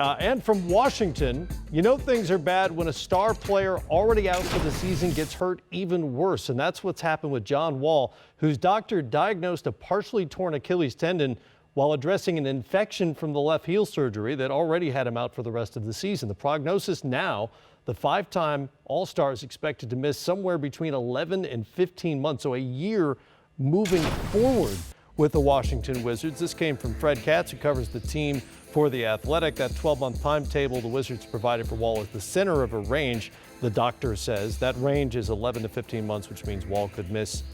And from Washington, you know things are bad when a star player already out for the season gets hurt even worse. And that's what's happened with John Wall, whose doctor diagnosed a partially torn Achilles tendon while addressing an infection from the left heel surgery that already had him out for the rest of the season. The prognosis now, the five-time All-Star is expected to miss somewhere between 11 and 15 months, so a year moving forward with the Washington Wizards. This came from Fred Katz, who covers the team for The Athletic. That 12-month timetable the Wizards provided for Wall is the center of a range, the doctor says. That range is 11 to 15 months, which means Wall could miss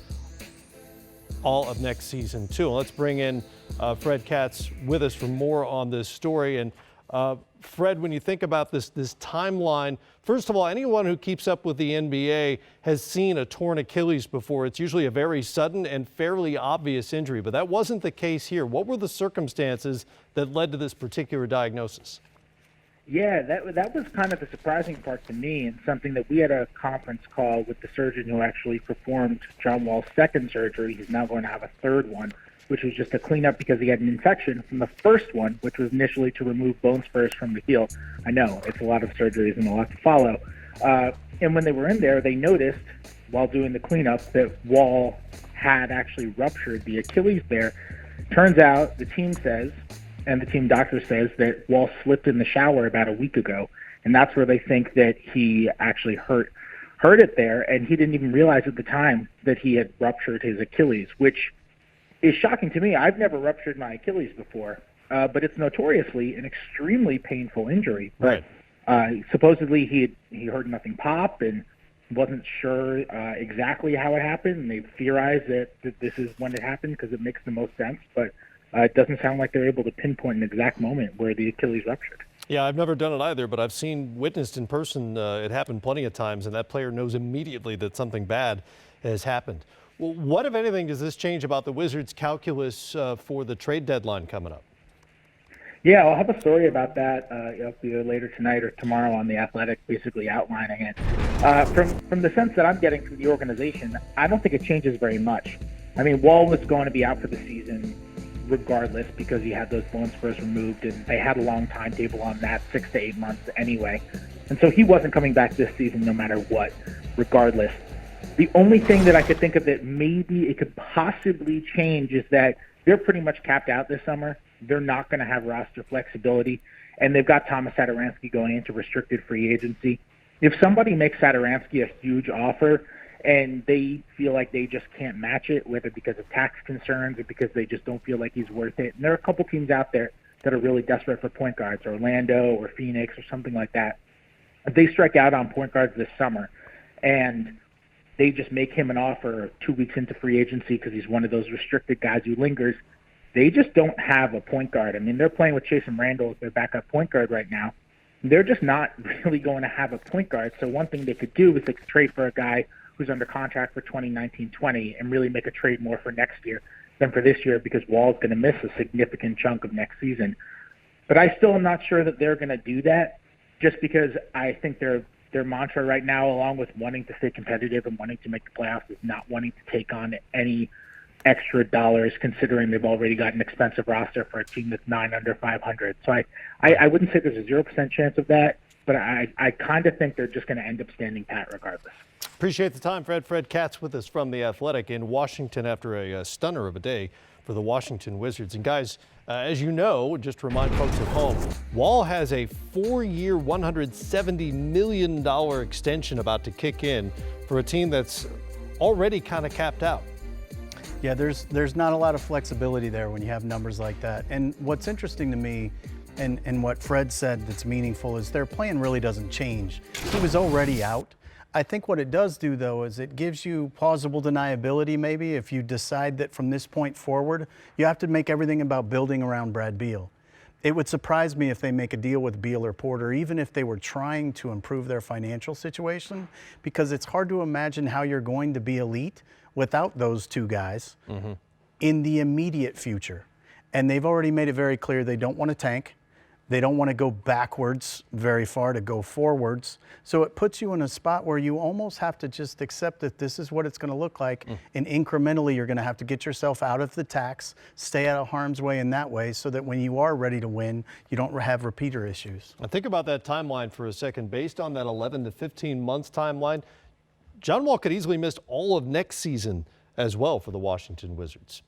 all of next season, too. And let's bring in Fred Katz with us for more on this story. And Fred, when you think about this timeline, first of all, anyone who keeps up with the NBA has seen a torn Achilles before. It's usually a very sudden and fairly obvious injury, but that wasn't the case here. What were the circumstances that led to this particular diagnosis? Yeah, that was kind of the surprising part to me, and something that we had a conference call with the surgeon who actually performed John Wall's second surgery. He's now going to have a third one, which was just a cleanup because he had an infection from the first one, which was initially to remove bone spurs from the heel. I know, it's a lot of surgeries and a lot to follow. And when they were in there, they noticed, while doing the cleanup, that Wall had actually ruptured the Achilles there. Turns out, the team says, and the team doctor says, that Wall slipped in the shower about a week ago, and that's where they think that he actually hurt it there, and he didn't even realize at the time that he had ruptured his Achilles, which is shocking to me. I've never ruptured my Achilles before, but it's notoriously an extremely painful injury. Right. Supposedly he heard nothing pop and wasn't sure exactly how it happened, and they theorized that this is when it happened because it makes the most sense, but it doesn't sound like they're able to pinpoint an exact moment where the Achilles ruptured. Yeah, I've never done it either, but I've witnessed in person it happen plenty of times, and that player knows immediately that something bad has happened. Well, what, if anything, does this change about the Wizards' calculus for the trade deadline coming up? Yeah, I'll have a story about that either later tonight or tomorrow on The Athletic, basically outlining it. From the sense that I'm getting from the organization, I don't think it changes very much. I mean, Wall was going to be out for the season regardless because he had those bone spurs removed, and they had a long timetable on that, 6 to 8 months anyway. And so he wasn't coming back this season no matter what, regardless. The only thing that I could think of that maybe it could possibly change is that they're pretty much capped out this summer. They're not going to have roster flexibility, and they've got Thomas Satoransky going into restricted free agency. If somebody makes Satoransky a huge offer and they feel like they just can't match it, whether because of tax concerns or because they just don't feel like he's worth it, and there are a couple teams out there that are really desperate for point guards, Orlando or Phoenix or something like that. If they strike out on point guards this summer and they just make him an offer 2 weeks into free agency because he's one of those restricted guys who lingers, they just don't have a point guard. I mean, they're playing with Jason Randall as their backup point guard right now. They're just not really going to have a point guard. So one thing they could do is they could trade for a guy who's under contract for 2019-20 and really make a trade more for next year than for this year, because Wall's going to miss a significant chunk of next season. But I still am not sure that they're going to do that, just because I think their mantra right now, along with wanting to stay competitive and wanting to make the playoffs, is not wanting to take on any extra dollars, considering they've already got an expensive roster for a team that's 9 under 500. So I wouldn't say there's a 0% chance of that, but I kind of think they're just going to end up standing pat regardless. Appreciate the time, Fred. Fred Katz with us from The Athletic in Washington after a stunner of a day for the Washington Wizards. And guys, as you know, just to remind folks at home, Wall has a 4-year, $170 million extension about to kick in for a team that's already kind of capped out. Yeah, there's not a lot of flexibility there when you have numbers like that. And what's interesting to me, and what Fred said that's meaningful, is their plan really doesn't change. He was already out. I think what it does do, though, is it gives you plausible deniability, maybe, if you decide that from this point forward, you have to make everything about building around Brad Beal. It would surprise me if they make a deal with Beal or Porter, even if they were trying to improve their financial situation, because it's hard to imagine how you're going to be elite without those two guys in the immediate future. And they've already made it very clear they don't want to tank. They don't want to go backwards very far to go forwards. So it puts you in a spot where you almost have to just accept that this is what it's going to look like. And incrementally, you're going to have to get yourself out of the tax, stay out of harm's way in that way, so that when you are ready to win, you don't have repeater issues. And think about that timeline for a second. Based on that 11 to 15 months timeline, John Wall could easily miss all of next season as well for the Washington Wizards.